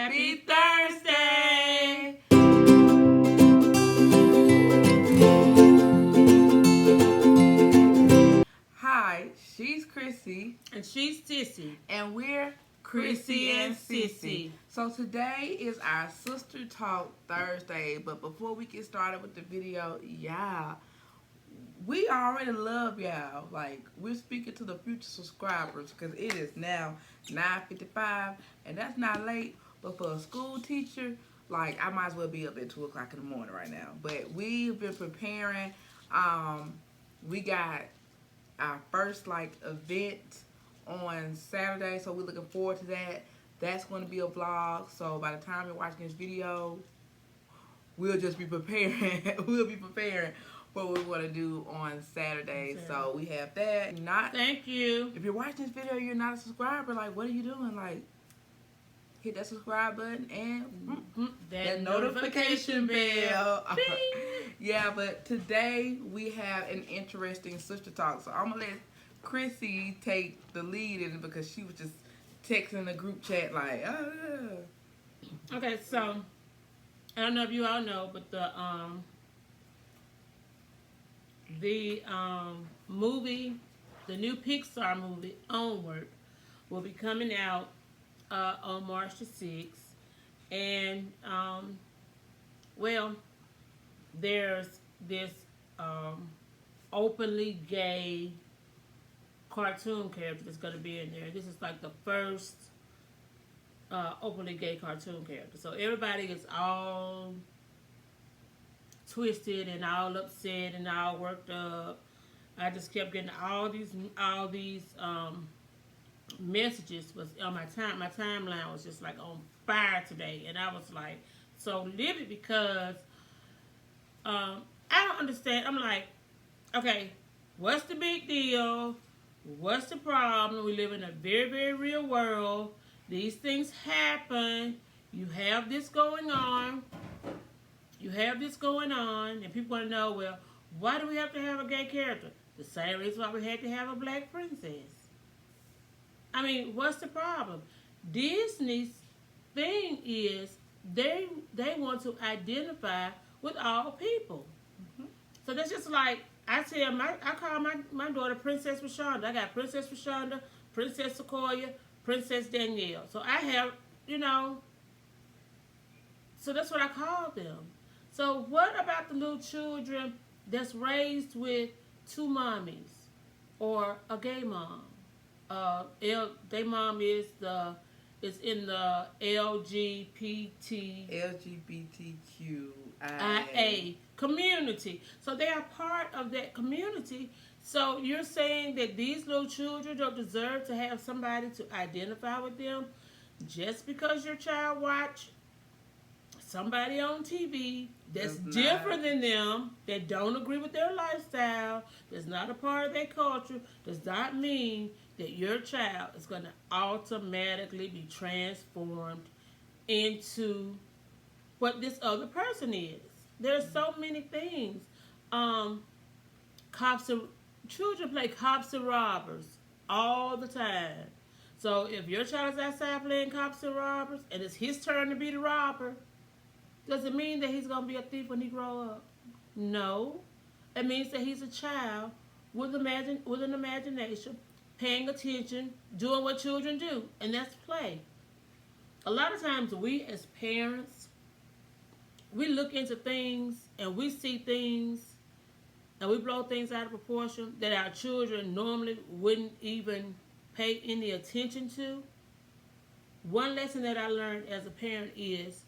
Happy Thursday! Hi, she's Chrissy. And she's Sissy. And we're Chrissy and Sissy. So today is our Sister Talk Thursday. But before we get started with the video, we already love y'all. Like, we're speaking to the future subscribers because it is now 9:55 and that's not late. But for a school teacher, like, I might as well be up at 2 o'clock in the morning right now. But we've been preparing. We got our first, event on Saturday, so we're looking forward to that. That's going to be a vlog. So by the time you're watching this video, we'll just be preparing. We'll be preparing what we want to do on Saturday. So we have that. Thank you. If you're watching this video, you're not a subscriber. Like, what are you doing? Like, hit that subscribe button and that notification bell. Yeah, but today we have an interesting sister talk. So I'm gonna let Chrissy take the lead in it because she was just texting the group chat like, Okay, so I don't know if you all know, but the movie, the new Pixar movie, Onward, will be coming out on March the 6th. And, there's this openly gay cartoon character that's going to be in there. This is like the first openly gay cartoon character. So everybody is all twisted and all upset and all worked up. I just kept getting all these messages was on my timeline was just like on fire today, and I was like so livid because I don't understand. I'm like, okay, what's the big deal? What's the problem? We live in a very, very real world. These things happen. You have this going on. And people want to know, well, why do we have to have a gay character? The same reason why we had to have a black princess. I mean, what's the problem? Disney's thing is they want to identify with all people. So that's just like I call my daughter Princess Rashonda. I got Princess Rashonda, Princess Sequoia, Princess Danielle. So I have, so that's what I call them. So what about the little children that's raised with two mommies or a gay mom? Their mom is in the LGBTQIA community. So they are part of that community. So you're saying that these little children don't deserve to have somebody to identify with them just because your child watch somebody on TV that's different than them, that don't agree with their lifestyle, that's not a part of their culture, does not mean that your child is going to automatically be transformed into what this other person is. There's so many things. Children play cops and robbers all the time. So if your child is outside playing cops and robbers and it's his turn to be the robber, does it mean that he's going to be a thief when he grow up? No. It means that he's a child with an imagination, paying attention, doing what children do, and that's play. A lot of times we as parents, we look into things and we see things and we blow things out of proportion that our children normally wouldn't even pay any attention to. One lesson that I learned as a parent is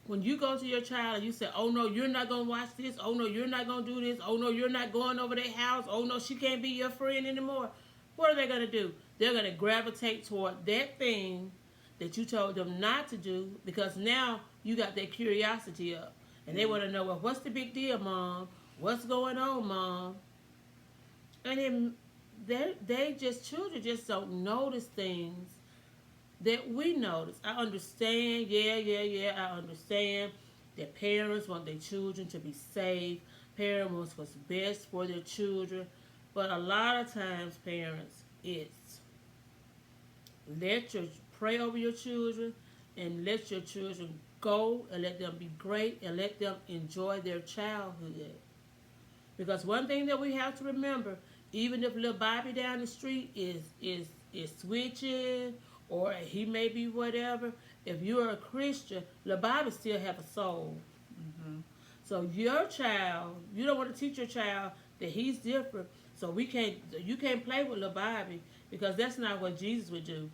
when you go to your child and you say, oh no, you're not going to watch this, oh no, you're not going to do this, oh no, you're not going over their house, oh no, she can't be your friend anymore. What are they going to do? They're going to gravitate toward that thing that you told them not to do because now you got their curiosity up. And they want to know, well, what's the big deal, Mom? What's going on, Mom? And then children just don't notice things that we notice. I understand, I understand that parents want their children to be safe. Parents want what's best for their children. But a lot of times, parents, it's pray over your children, and let your children go and let them be great and let them enjoy their childhood. Because one thing that we have to remember, even if little Bobby down the street is switching or he may be whatever, if you're a Christian, little Bobby still have a soul. Mm-hmm. So your child, you don't want to teach your child that he's different. So you can't play with little Bobby because that's not what Jesus would do.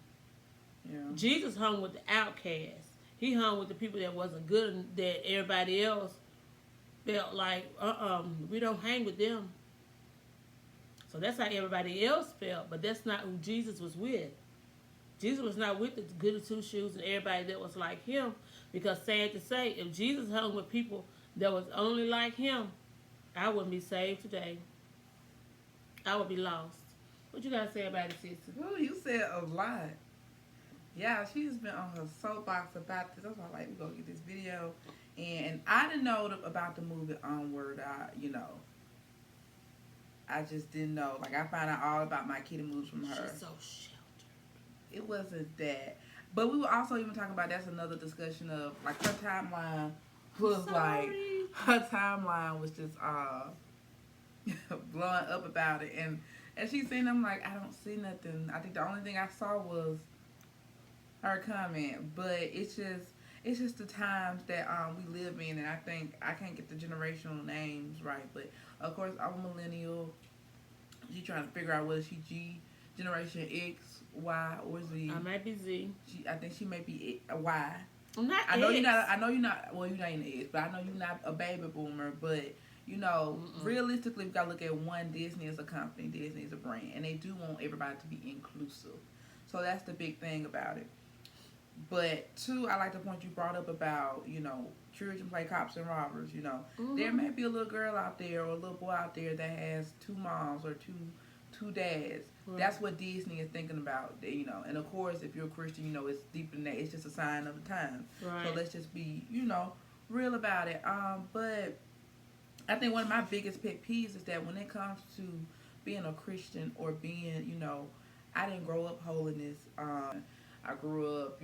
Yeah. Jesus hung with the outcasts. He hung with the people that wasn't good and that everybody else felt like, we don't hang with them. So that's how everybody else felt, but that's not who Jesus was with. Jesus was not with the goody two shoes and everybody that was like him. Because sad to say, if Jesus hung with people that was only like him, I wouldn't be saved today. I would be lost. What you gotta say about it, sister? Ooh, you said a lot. Yeah, she's been on her soapbox about this. That's why like we go get this video. And I didn't know about the movie Onward. I just didn't know. Like I found out all about My Kitty Moves from her. She's so sheltered. It wasn't that. But we were also even talking about that's another discussion of like her timeline was like her timeline was just blowing up about it and she's saying I'm like I don't see nothing. I think the only thing I saw was her comment. But it's just the times that we live in, and I think I can't get the generational names right. But of course I'm a millennial. She trying to figure out whether she G Generation X, Y, or Z. I might be Z. I think she may be a Y. I'm not. I know X. you're not. I know you're not. Well, you're not in the X, but I know you're not a baby boomer. But you know, realistically, we gotta look at one. Disney is a company. Disney is a brand, and they do want everybody to be inclusive. So that's the big thing about it. But two, I like the point you brought up about children play cops and robbers. There may be a little girl out there or a little boy out there that has two moms or two dads. Right. That's what Disney is thinking about. And of course, if you're a Christian, it's deeper than that. It's just a sign of the times. Right. So let's just be, real about it. But I think one of my biggest pet peeves is that when it comes to being a Christian or being, I didn't grow up holiness. I grew up,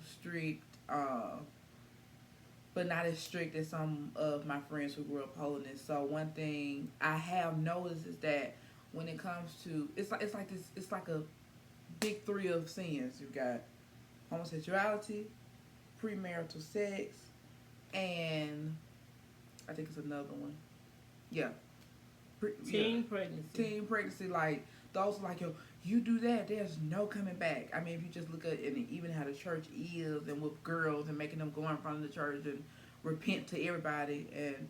strict, but not as strict as some of my friends who grew up holiness. So one thing I have noticed is that when it comes to it's like a big three of sins. You got homosexuality, premarital sex, and I think it's another one. Yeah. Teen pregnancy. Teen pregnancy, like those like you do that, there's no coming back. I mean, if you just look at and even how the church is and with girls and making them go in front of the church and repent to everybody and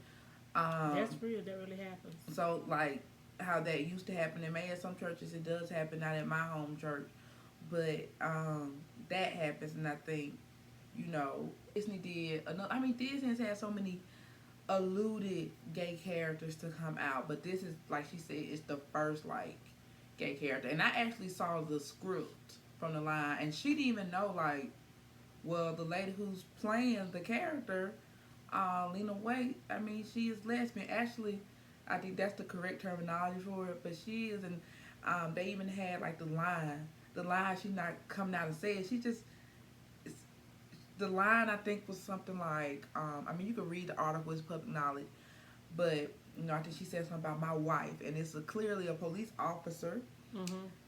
that's real, that really happens. So like how that used to happen in May at some churches, it does happen, not in my home church. But that happens, and I think, Disney did another. I mean, Disney has had so many alluded gay characters to come out, but this is, like she said, it's the first like gay character. And I actually saw the script from the line, and she didn't even know, like, well, the lady who's playing the character, Lena Waithe, I mean, she is lesbian. Actually, I think that's the correct terminology for it, but she is, and they even had like the line she not coming out and saying. She just, the line I think was something like, I mean, you can read the article, it's public knowledge, but I think she said something about my wife, and it's clearly a police officer,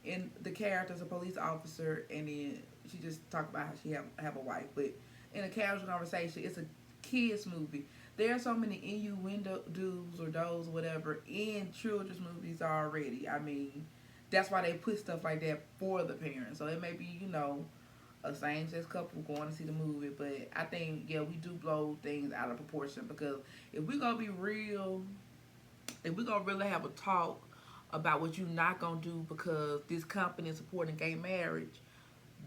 and the character's a police officer, and then she just talked about how she have a wife, but in a casual conversation, it's a kids movie. There are so many innuendos or those whatever in children's movies already. I mean, that's why they put stuff like that for the parents. So it may be, a same-sex couple going to see the movie, but I think, yeah, we do blow things out of proportion, because if we're going to be real, if we're going to really have a talk about what you're not going to do because this company is supporting gay marriage,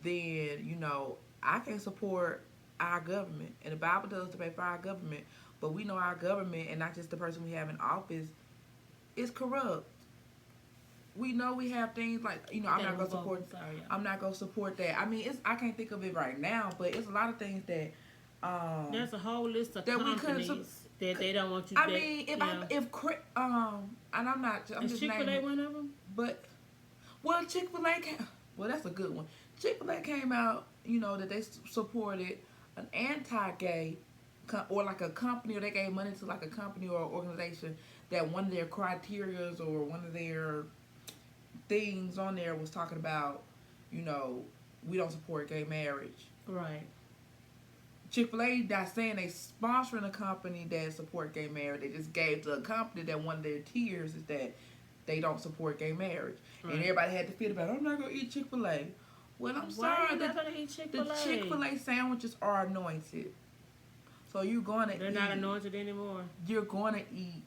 then, I can support our government, and the Bible tells us to pay for our government, but we know our government, and not just the person we have in office, is corrupt. We know we have things like, I'm not gonna support. I'm not gonna support that. I mean, I can't think of it right now, but it's a lot of things that. There's a whole list of companies that they don't want you. I mean, and I'm not. I'm is just Chick-fil-A naming one of them? But, well, Chick-fil-A can. Well, that's a good one. Chick-fil-A came out, that they supported an anti-gay or like a company, or they gave money to like a company or organization that one of their criterias or one of their things on there was talking about, we don't support gay marriage. Right. Chick-fil-A not saying they sponsoring a company that support gay marriage. They just gave to a company that one of their tiers is that they don't support gay marriage. Right. And everybody had to feel about, I'm not going to eat Chick-fil-A. Well, I'm sorry. Why are you not going to eat Chick-fil-A? The Chick-fil-A sandwiches are anointed. So you're going to They're not anointed anymore. You're going to eat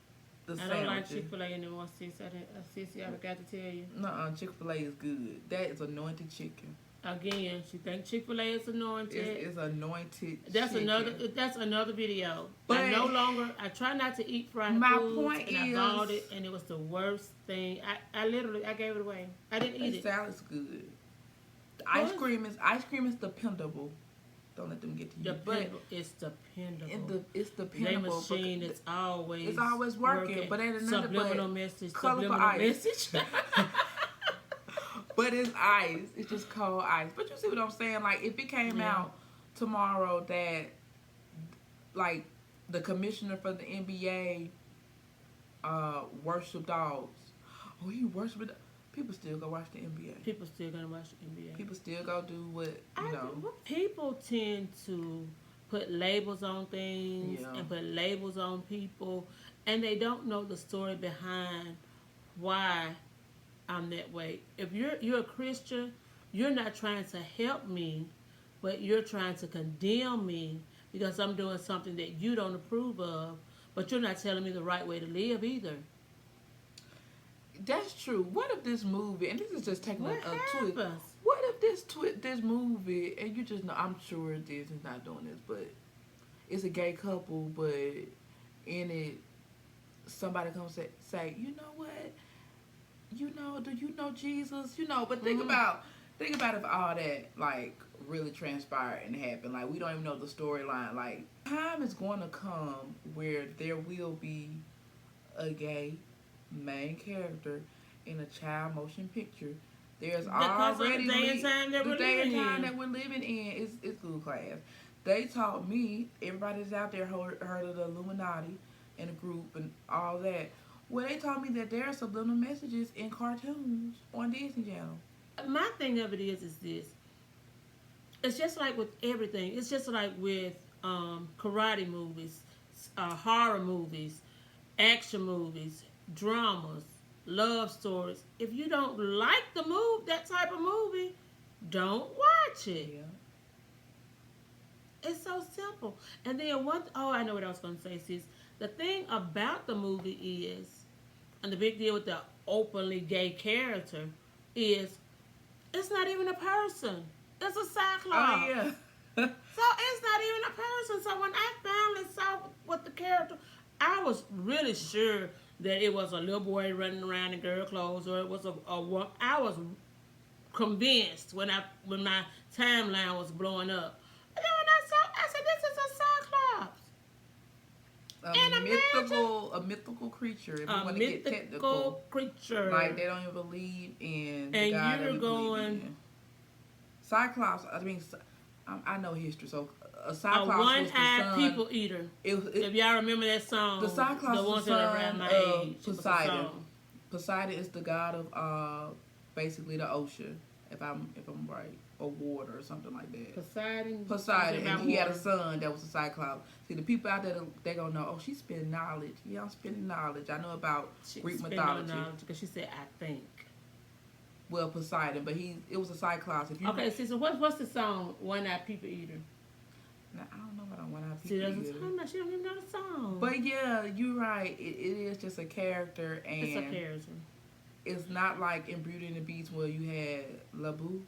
the sandwiches. I don't like Chick-fil-A anymore, Sissy. I forgot to tell you. Nuh-uh, Chick-fil-A is good. That is anointed chicken. Again, she thinks Chick-fil-A is anointed. It's anointed. That's chicken. That's another video. But I try not to eat fried my foods. Point and is, I bought it, and it was the worst thing. I literally gave it away. I didn't eat it. Salad's good. Ice cream is dependable. Don't let them get to you. It's dependable. It's dependable. The machine is always working. But at another subliminal message. Colorful ice. But it's ice. It's just cold ice. But you see what I'm saying? Like, if it came out tomorrow that, like, the commissioner for the NBA worship dogs. Oh, he worshiped. People still go watch the NBA. People still gonna watch the NBA. People still go do what, People tend to put labels on things and put labels on people, and they don't know the story behind why I'm that way. If you're a Christian, you're not trying to help me, but you're trying to condemn me because I'm doing something that you don't approve of, but you're not telling me the right way to live either. That's true. What if this movie, and this is just taking a twist. What if this movie, and you just know, I'm sure Disney's not doing this, but it's a gay couple, but in it, somebody comes say, you know what? Do you know Jesus? But think about if all that, like, really transpired and happened. Like, we don't even know the storyline. Like, time is going to come where there will be a gay main character in a child motion picture. There's already the day and time that we're living in is school class. They taught me, everybody's out there heard of the Illuminati and a group and all that. Well, they taught me that there are subliminal messages in cartoons on Disney Channel. My thing of it is this. It's just like with everything. It's just like with karate movies, horror movies, action movies, dramas, love stories. If you don't like that type of movie, don't watch it. Yeah. It's so simple. And then I know what I was going to say, sis. The thing about the movie is, and the big deal with the openly gay character is, it's not even a person. It's a cyclops. Oh, yeah. So it's not even a person. So when I finally saw what the character, I was really sure that it was a little boy running around in girl clothes, or it was a woman. I was convinced when my timeline was blowing up. And then when I said, this is a cyclops. A mythical creature. If you want to get technical, creature. Like, they don't even believe in the and God you're that we going believe in. Cyclops. I mean, I know history, so a Cyclops a was the son. people eater. If y'all remember that song, the Cyclops the ones was the that around son my of age. Poseidon. Poseidon is the god of basically the ocean, if I'm right, or water or something like that. Poseidon, and he had a son that was a Cyclops. See, the people out there, they gonna know. Oh, she's spending knowledge. Yeah, I'm spending knowledge. I know about Greek mythology. Because she said, I think. Well, Poseidon, but it was a Cyclops. Okay, so what's the song? One-Eyed People Eater. Now, I don't know what I want to See, she don't even know the song. But yeah, you're right. It is just a character, and it's a character. It's not like in Beauty and the Beast where you had LaBoo.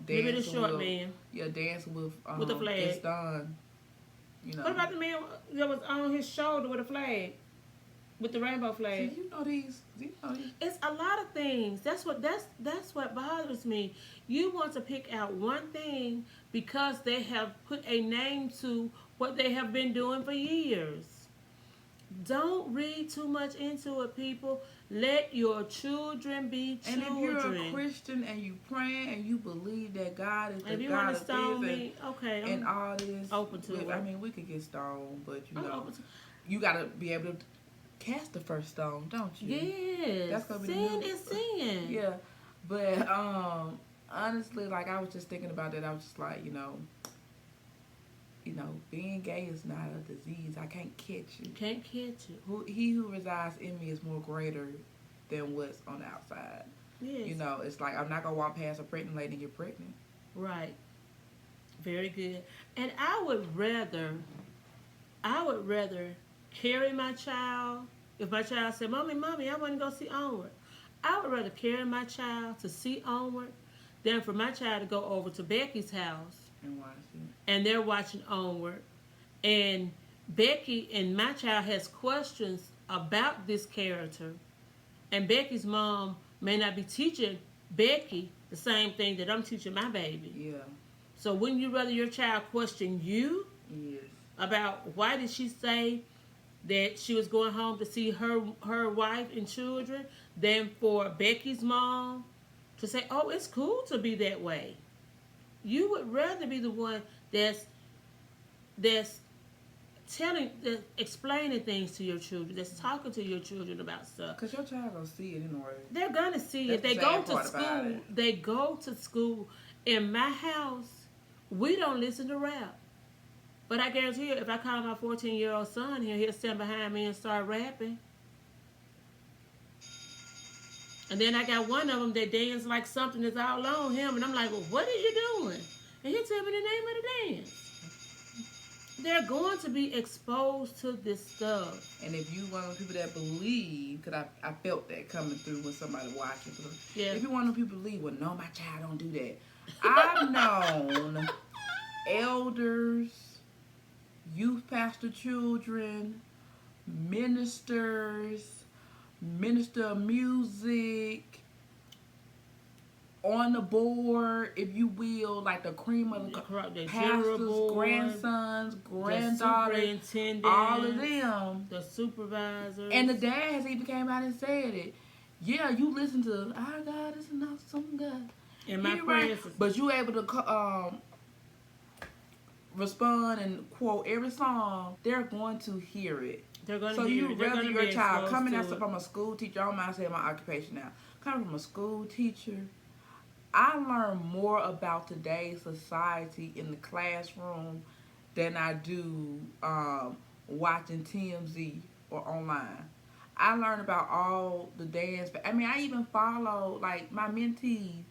Maybe the short man. Yeah, dancing with a flag. It's done. What about the man that was on his shoulder with a flag? With the rainbow flag. See, you know these. It's a lot of things. That's what bothers me. You want to pick out one thing because they have put a name to what they have been doing for years. Don't read too much into it, people. Let your children be And if you're a children. Christian and you praying and you believe that God is the If you God want to of stone this me, okay, and I'm all this, open to it. I mean, we could get stoned, but you I'm know, open to you gotta be able to cast the first stone, don't you? Yes. That's gonna be the Sin new. is sin. Yeah, but honestly, like I was just thinking about that. I was just like, being gay is not a disease. I can't catch you. Can't catch it. He who resides in me is more greater than what's on the outside. Yes. It's like I'm not gonna walk past a pregnant lady and get pregnant. Right. Very good. And I would rather carry my child. If my child said, Mommy, I want to go see Onward. I would rather carry my child to see Onward than for my child to go over to Becky's house And watch it. and they're watching Onward. And Becky and my child has questions about this character. And Becky's mom may not be teaching Becky the same thing that I'm teaching my baby. Yeah. So wouldn't you rather your child question you Yes. about why did she say that she was going home to see her wife and children than for Becky's mom to say, oh, it's cool to be that way? You would rather be the one that's explaining things to your children, that's talking to your children about stuff. Cause your child gonna see it anyway. They're gonna see it. That's They the go sad to part about school. it. They go to school. In my house, we don't listen to rap. But I guarantee you, if I call my 14-year-old son here, he'll stand behind me and start rapping. And then I got one of them that dance like something is all on him, and I'm like, well, what are you doing? And he'll tell me the name of the dance. They're going to be exposed to this stuff. And if you one of the people that believe, because I felt that coming through when somebody watching. Yeah. If you one of the people believe, well, no, my child don't do that. I've known elders, youth pastor children, ministers, minister of music, on the board, if you will, like the cream of the pastors, board, grandsons, granddaughters, the superintendent, all of them, the supervisors, and the dad has even came out and said it. Yeah, you listen to our God is an awesome God. And my prayers, but you able to respond and quote every song. They're going to hear it. They're going to so hear you it. They're rather your child coming out it. from a school teacher. I don't mind saying my occupation now. Coming from a school teacher. I learn more about today's society in the classroom than I do watching TMZ or online. I learn about all the dance. I mean, I even follow, like, my mentees.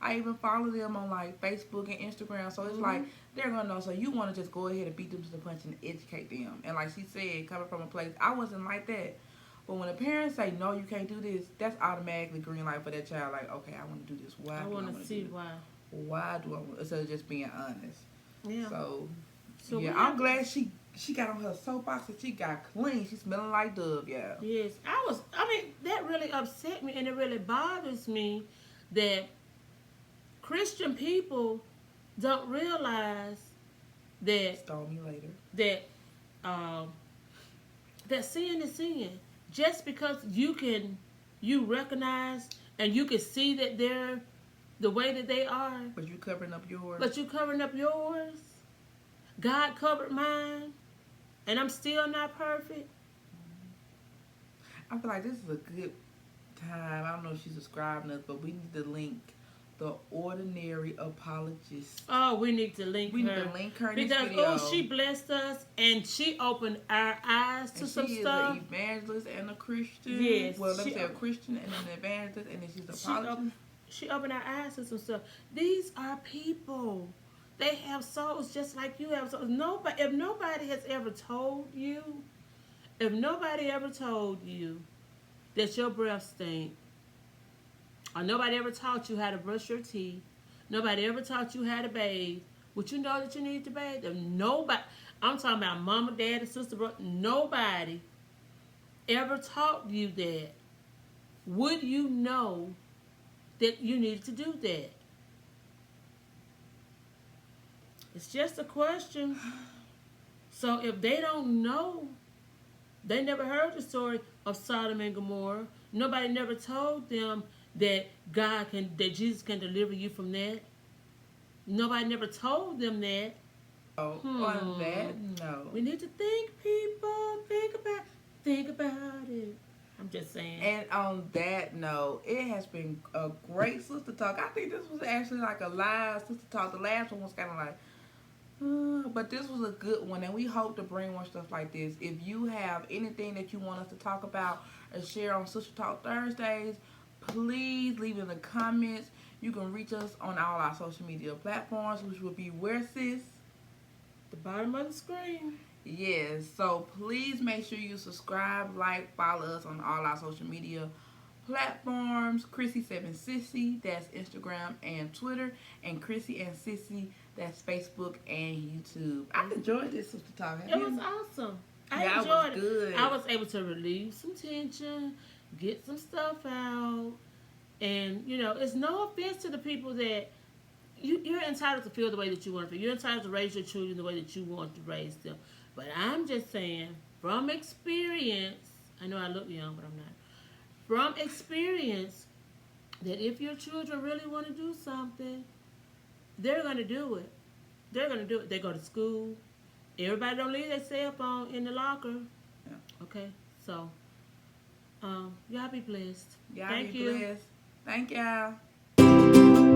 I even follow them on, like, Facebook and Instagram. So it's like, they're going to know. So you want to just go ahead and beat them to the punch and educate them. And like she said, coming from a place, I wasn't like that. But when the parents say, no, you can't do this, that's automatically green light for that child. Like, okay, I want to do this. Why I want to see why. Why do I want, instead of just being honest. Yeah. So yeah, I'm glad she got on her soapbox and she got clean. She's smelling like Dove, yeah. Yes. That really upset me, and it really bothers me that Christian people don't realize that Stone me later. That sin is sin. Just because you recognize and you can see that they're the way that they are. But you covering up yours. God covered mine. And I'm still not perfect. I feel like this is a good time. I don't know if she's subscribing us, but we need to link the ordinary apologist. Oh, we need to link her. We need to link her in because, this video. She blessed us and she opened our eyes to some stuff. She is an evangelist and a Christian. Yes. Well, let me say a Christian and an evangelist, and then she's an apologist. She opened our eyes to some stuff. These are people. They have souls just like you have souls. If nobody has ever told you, that your breath stink, or nobody ever taught you how to brush your teeth, nobody ever taught you how to bathe, would you know that you need to bathe? If nobody, I'm talking about mama, daddy, sister, brother, nobody ever taught you that, would you know that you needed to do that? It's just a question. So if they don't know, they never heard the story of Sodom and Gomorrah. Nobody never told them that that Jesus can deliver you from that. Nobody never told them that. Oh, on that, no. We need to think, people. Think about it. I'm just saying. And on that note, it has been a great sister talk. I think this was actually like a live sister talk. The last one was kind of like, but this was a good one, and we hope to bring more stuff like this. If you have anything that you want us to talk about or share on Sister Talk Thursdays, please leave in the comments. You can reach us on all our social media platforms, which will be where, sis? The bottom of the screen. Yes, so please make sure you subscribe, like, follow us on all our social media platforms. Chrissy&Sissy, that's Instagram and Twitter, and Chrissy&Sissy, that's Facebook and YouTube. I enjoyed this sister talk. It was awesome. I enjoyed it. Good. I was able to relieve some tension, get some stuff out, and it's no offense to the people that you're entitled to feel the way that you want to feel. You're entitled to raise your children the way that you want to raise them. But I'm just saying, from experience, I know I look young, but I'm not. From experience, that if your children really want to do something, they're going to do it. They're going to do it. They go to school. Everybody don't leave their cell phone in the locker. Yeah. Okay, so y'all be blessed. Y'all be blessed. Thank y'all.